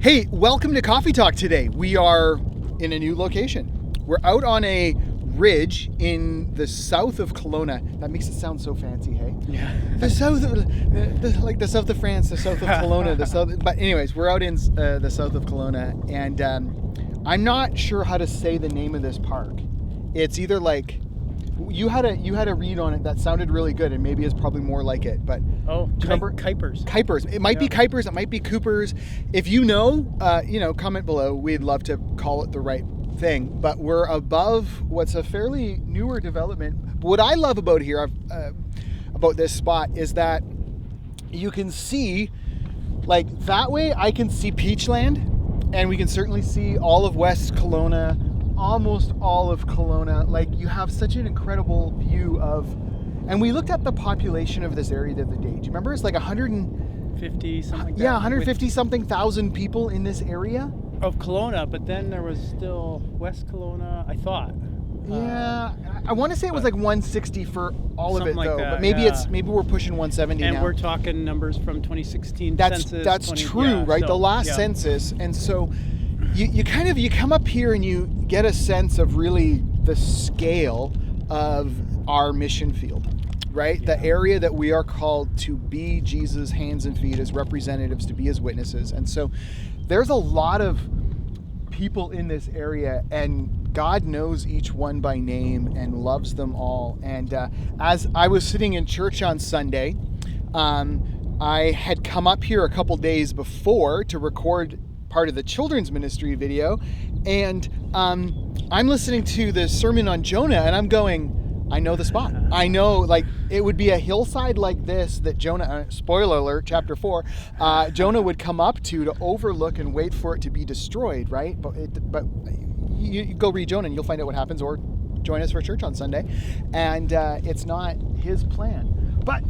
Hey, welcome to Coffee Talk today. We are in a new location. We're out on a ridge in the south of Kelowna. That makes it sound so fancy, hey? Yeah. The south of, like the south of France, the south of Kelowna, the south. But anyways, we're out in the south of Kelowna, and I'm not sure how to say the name of this park. It's either like you had a read on it that sounded really good, and maybe it's probably more like it. But Oh, do you remember? Kuipers. Kuipers. It might be Kuipers. It might be Coopers. If you know, comment below. We'd love to call it the right thing. But we're above what's a fairly newer development. But what I love about here, about this spot, is that you can see, like that way, I can see Peachland, and we can certainly see all of West Kelowna, almost all of Kelowna. Like, you have such an incredible view of. And we looked at the population of this area the other day. Do you remember? It's like 150 something like that. Yeah, 150 something thousand people in this area. Of Kelowna, but then there was still West Kelowna, I thought. Yeah, I want to say it was like 160 for all of it, Something though. like that, but maybe yeah. maybe we're pushing 170 And now. we're talking numbers from 2016 That's census. true, right? The last census, and so you come up here and you get a sense of really the scale of our mission field, right? Yeah. The area that we are called to be Jesus' hands and feet as representatives, to be his witnesses. And so there's a lot of people in this area, and God knows each one by name and loves them all. And as I was sitting in church on Sunday, I had come up here a couple days before to record part of the children's ministry video, and I'm listening to the sermon on Jonah, and I'm going, I know the spot. I know, like, it would be a hillside like this that Jonah, spoiler alert, chapter 4, Jonah would come up to overlook and wait for it to be destroyed, right? But you go read Jonah and you'll find out what happens, or join us for church on Sunday. And it's not his plan. But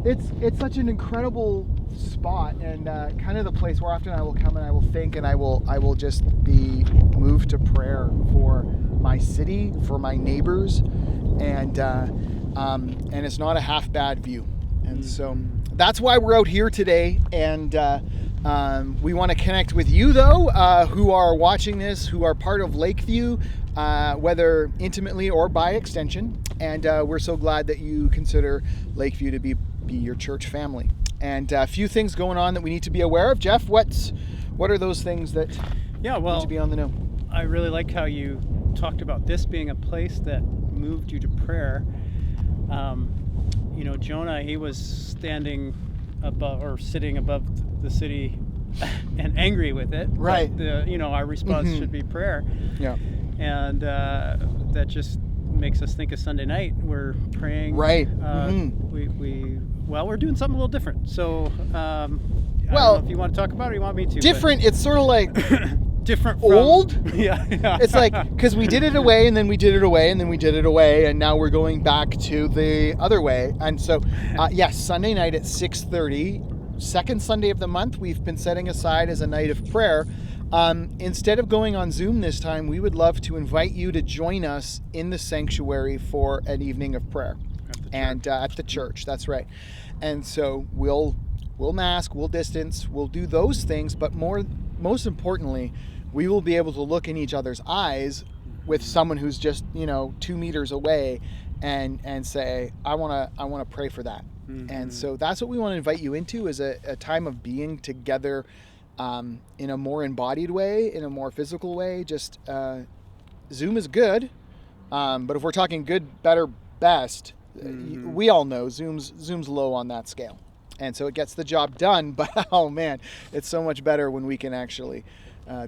it's such an incredible spot, and kind of the place where often I will come and I will think, and I will just be moved to prayer for my city, for my neighbors, and it's not a half bad view. And so that's why we're out here today, and we want to connect with you, though, who are watching this, who are part of Lakeview, whether intimately or by extension. And we're so glad that you consider Lakeview to be your church family. And a few things going on that we need to be aware of. Jeff, what are those things that need to be on the know? I really like how you talked about this being a place that moved you to prayer. Jonah, he was standing above or sitting above the city and angry with it. Right. But our response should be prayer. Yeah. And that just makes us think of Sunday night. We're praying. Right. We're doing something a little different. So, I don't know if you want to talk about it or you want me to. Different. It's sort of like different from, old. Yeah. It's like, because we did it away, and then we did it away, and then we did it away, and now we're going back to the other way. And so, Sunday night at 6:30, second Sunday of the month, we've been setting aside as a night of prayer. Instead of going on Zoom this time, we would love to invite you to join us in the sanctuary for an evening of prayer. At the church, that's right. And so we'll mask, we'll distance, we'll do those things, but most importantly, we will be able to look in each other's eyes with someone who's just 2 meters away and say, I want to pray for that. Mm-hmm. And so that's what we want to invite you into, is a time of being together in a more embodied way, in a more physical way. Just Zoom is good, but if we're talking good, better, best, we all know Zoom's low on that scale. And so it gets the job done, but oh man, it's so much better when we can actually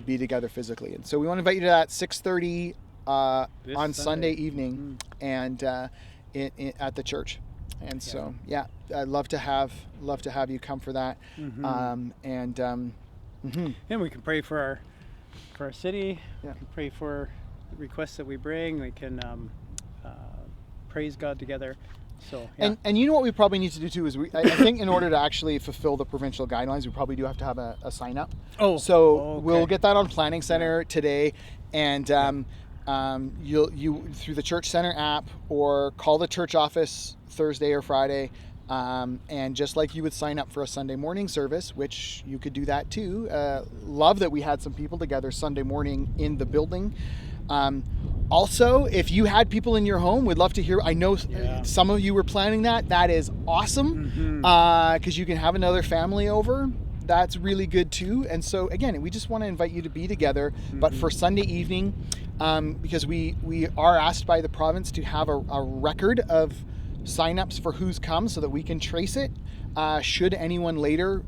be together physically. And so we want to invite you to that 6:30 on Sunday evening, and at the church. And so I'd love to have you come for that. And we can pray for our city. Yeah. We can pray for the requests that we bring. We can praise God together. So, and you know what we probably need to do too is I think in order to actually fulfill the provincial guidelines, we probably do have to have a sign up. We'll get that on Planning Center today, and you through the Church Center app, or call the church office Thursday or Friday, And just like you would sign up for a Sunday morning service, which you could do that too. Love that we had some people together Sunday morning in the building. Also, if you had people in your home, we'd love to hear. I know some of you were planning that. That is awesome, because you can have another family over. That's really good too. And so again, we just want to invite you to be together, but for Sunday evening, because we are asked by the province to have a record of signups for who's come so that we can trace it. Should anyone later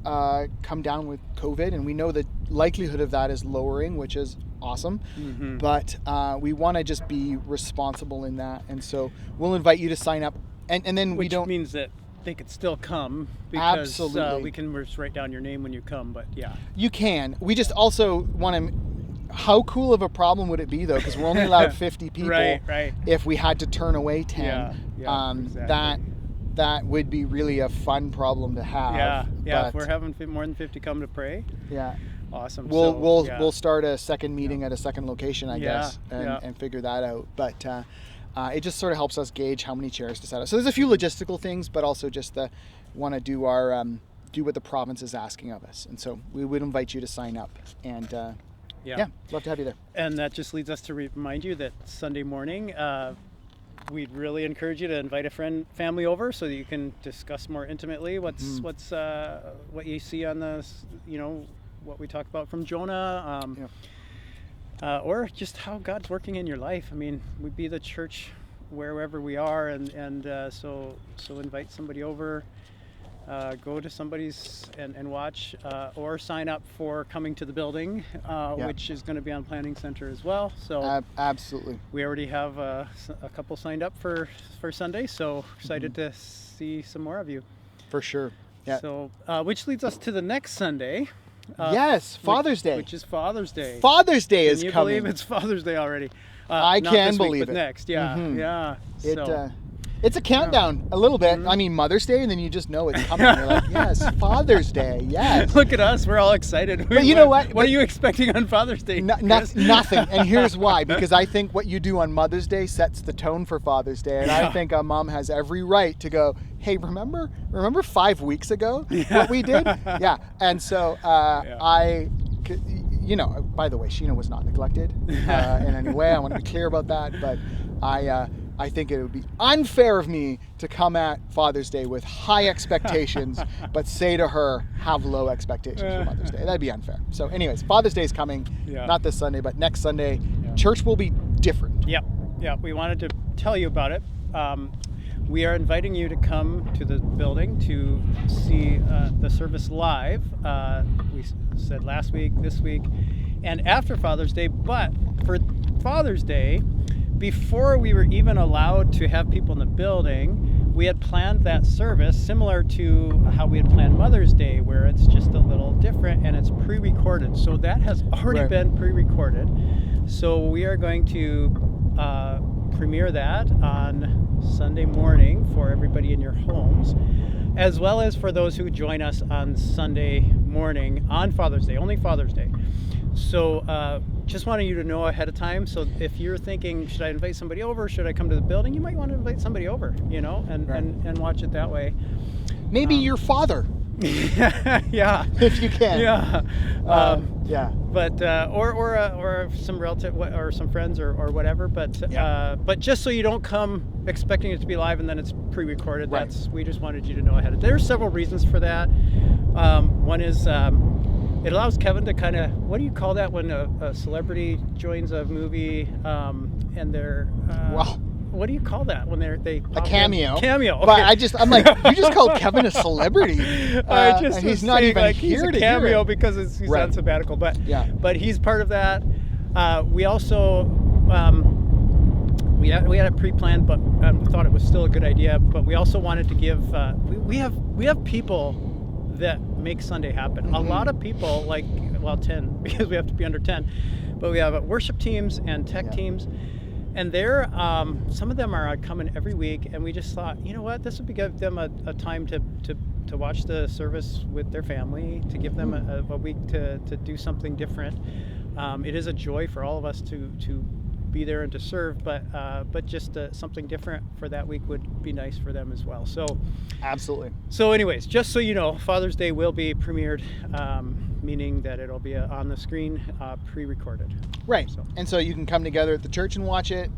come down with COVID, and we know the likelihood of that is lowering, which is awesome. But we want to just be responsible in that, and so we'll invite you to sign up, and then which means that they could still come, because we can just write down your name when you come. But you can. We just also want to. How cool of a problem would it be though? Because we're only allowed 50 people. Right. If we had to turn away 10, exactly. that would be really a fun problem to have. But if we're having more than 50 come to pray. Awesome. We'll start a second meeting at a second location, I guess, and figure that out. But it just sort of helps us gauge how many chairs to set up. So there's a few logistical things, but also just want to do our do what the province is asking of us. And so we would invite you to sign up, and love to have you there. And that just leads us to remind you that Sunday morning, we'd really encourage you to invite a family over so that you can discuss more intimately what you see on the, what we talk about from Jonah, or just how God's working in your life. I mean, we be the church wherever we are, and so invite somebody over. Go to somebody's and watch, or sign up for coming to the building, which is going to be on Planning Center as well. So absolutely, we already have a couple signed up for Sunday. So excited to see some more of you. For sure. Yeah. So which leads us to the next Sunday. Yes, Father's Day. Which is Father's Day. Father's Day is coming. Can you believe it's Father's Day already? I can believe it. But next, It's a countdown, a little bit. I mean, Mother's Day, and then you just know it's coming. You're like, yes, Father's Day, yes. Look at us, we're all excited. But you know what? What are you expecting on Father's Day? Nothing. And here's why. Because I think what you do on Mother's Day sets the tone for Father's Day. And I think a mom has every right to go, hey, remember 5 weeks ago what we did? And so by the way, Sheena was not neglected in any way. I want to be clear about that. But I think it would be unfair of me to come at Father's Day with high expectations, but say to her, have low expectations for Mother's Day. That'd be unfair. So anyways, Father's Day is coming, not this Sunday, but next Sunday. Church will be different. Yeah, we wanted to tell you about it. We are inviting you to come to the building to see the service live. We said last week, this week, and after Father's Day. But for Father's Day, before we were even allowed to have people in the building, we had planned that service similar to how we had planned Mother's Day, where it's just a little different and it's pre-recorded. So that has already been pre-recorded. So we are going to premiere that on Sunday morning for everybody in your homes, as well as for those who join us on Sunday morning on Father's Day, only Father's Day. So just wanted you to know ahead of time. So if you're thinking, should I invite somebody over? Should I come to the building? You might want to invite somebody over, and watch it that way. Maybe your father. If you can. But or some relative or some friends or whatever. But just so you don't come expecting it to be live and then it's pre-recorded. We just wanted you to know ahead of time. There's several reasons for that. One is it allows Kevin to kind of, what do you call that when a celebrity joins a movie and they're what do you call that when they a cameo? Cameo. Okay. But I'm like, you just called Kevin a celebrity, and he's not even here he's a to cameo hear it. Because he's on sabbatical. But he's part of that. We also we had it pre-planned, but thought it was still a good idea. But we also wanted to give we have people that make Sunday happen. A lot of people, 10 because we have to be under 10, but we have worship teams and tech teams. And they're some of them are coming every week, and we just thought, you know what, this would give them a time to watch the service with their family, to give them a week to do something different. It is a joy for all of us to be there and to serve, but just something different for that week would be nice for them as well. So Absolutely. so anyways, just so you know, Father's Day will be premiered, meaning that it'll be on the screen, pre-recorded. Right. So. And so you can come together at the church and watch it,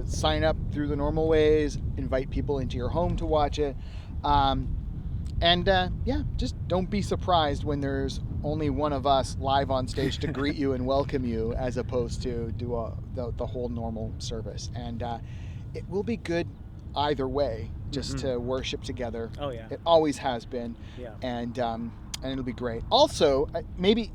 sign up through the normal ways, invite people into your home to watch it. Just don't be surprised when there's only one of us live on stage to greet you and welcome you, as opposed to do the whole normal service. And it will be good either way, just to worship together. Oh yeah. It always has been. Yeah. And it'll be great. Also, maybe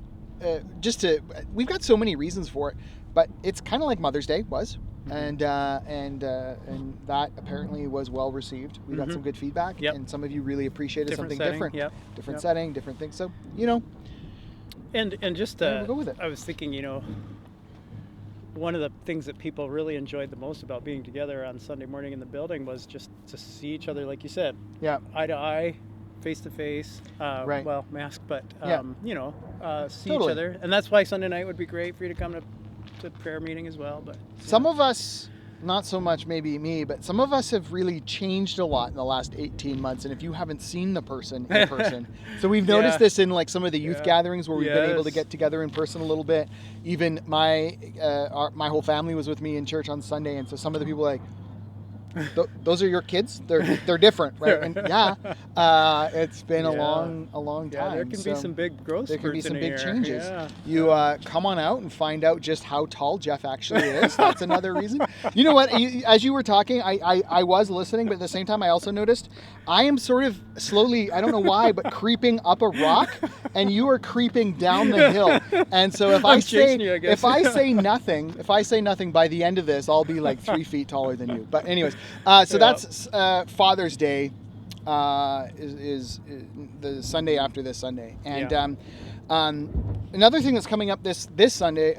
we've got so many reasons for it, but it's kind of like Mother's Day was. And that apparently was well received. We got some good feedback, and some of you really appreciated something different. Different setting, different things. So and just we'll go with it. I was thinking, one of the things that people really enjoyed the most about being together on Sunday morning in the building was just to see each other, like you said, eye to eye, face to face. Right. Well, mask, but see Totally. each other, and that's why Sunday night would be great for you to come to prayer meeting as well. But some of us, not so much maybe me, but some of us have really changed a lot in the last 18 months. And if you haven't seen the person in person, so we've noticed this in like some of the youth gatherings where we've been able to get together in person a little bit. Even my whole family was with me in church on Sunday, and so some of the people like, those are your kids? They're different, right? And it's been a long time. Yeah, there can be some big growth. There can be some big here. changes. Yeah. You come on out and find out just how tall Jeff actually is. That's another reason. You know what? As you were talking, I was listening, but at the same time, I also noticed I am sort of slowly, I don't know why, but creeping up a rock, and you are creeping down the hill. And so if I say nothing, by the end of this, I'll be like 3 feet taller than you. But anyways. That's Father's Day is the Sunday after this Sunday. And another thing that's coming up this Sunday,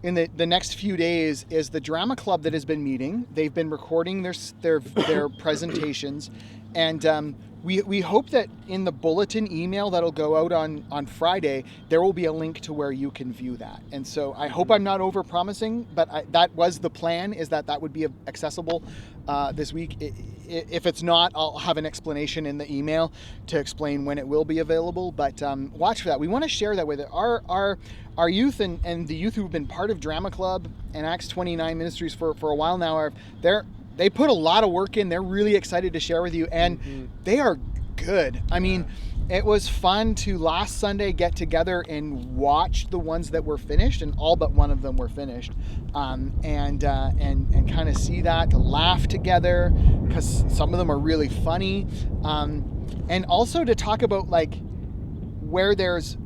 in the next few days, is the drama club that has been meeting. They've been recording their presentations, and we hope that in the bulletin email that'll go out on Friday, there will be a link to where you can view that. And so I hope I'm not over promising, but that was the plan, is that would be accessible this week. If it's not, I'll have an explanation in the email to explain when it will be available. But watch for that. We want to share that with it. Our youth and the youth who've been part of Drama Club and Acts 29 Ministries for a while now they put a lot of work in. They're really excited to share with you, and they are good. I mean, it was fun to last Sunday get together and watch the ones that were finished, and all but one of them were finished, and kind of see that, to laugh together, because some of them are really funny, and also to talk about like where there's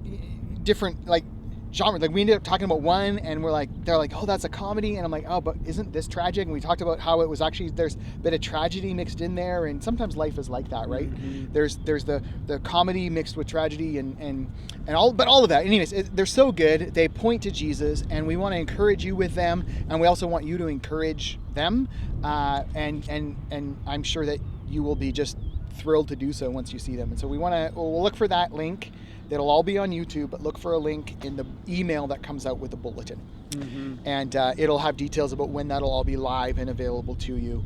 different like genre. Like we ended up talking about one, and they're like, oh, that's a comedy, and I'm like, oh, but isn't this tragic? And we talked about how it was actually, there's a bit of tragedy mixed in there, and sometimes life is like that, right? There's the comedy mixed with tragedy and all of that. Anyways, they're so good. They point to Jesus, and we want to encourage you with them, and we also want you to encourage them, and I'm sure that you will be just thrilled to do so once you see them. And so we'll look for that link. It'll all be on YouTube, but look for a link in the email that comes out with the bulletin. And it'll have details about when that'll all be live and available to you.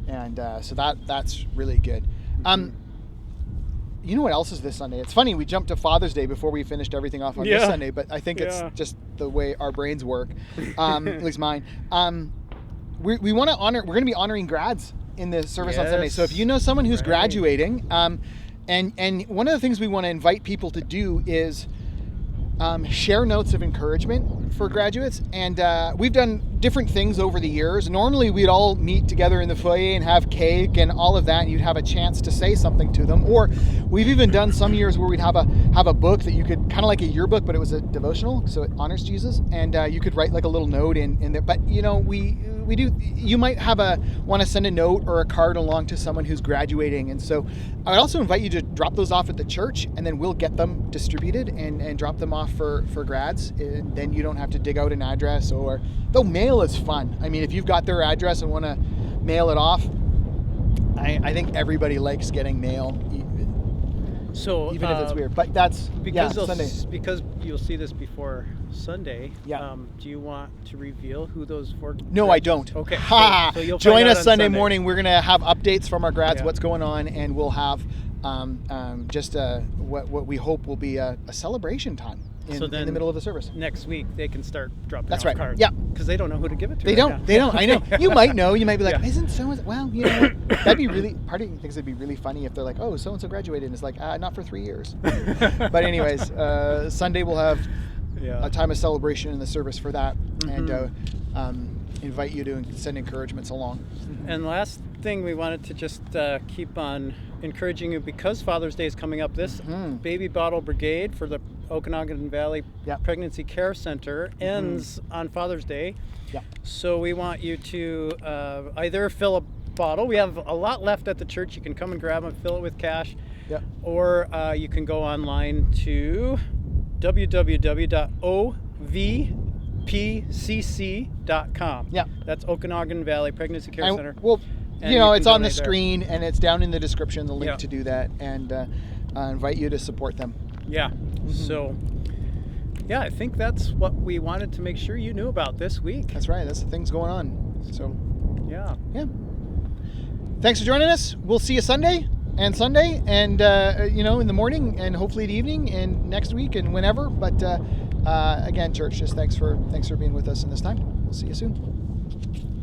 And so that's really good. You know what else is this Sunday? It's funny, we jumped to Father's Day before we finished everything off on this Sunday, but I think it's just the way our brains work, at least mine. We want to we're going to be honoring grads in the service on Sunday. So if you know someone who's graduating, and one of the things we want to invite people to do is share notes of encouragement for graduates. And we've done different things over the years. Normally we'd all meet together in the foyer and have cake and all of that, and you'd have a chance to say something to them. Or we've even done some years where we'd have a book that you could, kind of like a yearbook, but it was a devotional, so it honors Jesus, and you could write like a little note in there. But we do, you might want to send a note or a card along to someone who's graduating. And so I would also invite you to drop those off at the church, and then we'll get them distributed and drop them off for grads. And then you don't have to dig out an address, or though mail is fun. I mean, if you've got their address and want to mail it off, I think everybody likes getting mail. So even if it's weird. But that's Sunday. Because you'll see this before Sunday. Yeah. Do you want to reveal who those 4? No, I don't. Okay. Ha! So you'll Join find out us on Sunday morning. We're gonna have updates from our grads, Yeah. what's going on, and we'll have just what we hope will be a celebration time in the middle of the service. Next week they can start dropping That's off right. cards. Yeah. Because they don't know who to give it to. They right don't. now. They don't. I know. You might know. You might be like, Yeah. isn't so? Well, you know, that'd be really. Part of me thinks it'd be really funny if they're like, oh, so and so graduated, and it's like, not for 3 years. But anyways, Sunday we'll have Yeah. a time of celebration in the service for that, Mhm. and invite you to send encouragements along. And last thing, we wanted to just keep on encouraging you, because Father's Day is coming up. This Mhm. Baby Bottle Brigade for the Okanagan Valley Yep. Pregnancy Care Center ends on Father's Day. Yeah. So we want you to either fill a bottle. We have a lot left at the church. You can come and grab them, fill it with cash. Yep. Or you can go online to www.ovpcc.com. Yeah. That's Okanagan Valley Pregnancy Care Center. And well, And you know, you it's can on the donate there. screen and it's down in the description, the link Yeah. to do that, and invite you to support them. Yeah. So, yeah, I think that's what we wanted to make sure you knew about this week. That's right. That's the things going on. So, Yeah. yeah. Thanks for joining us. We'll see you Sunday, and you know, in the morning, and hopefully the evening, and next week, and whenever. But again, church, just thanks for being with us in this time. We'll see you soon.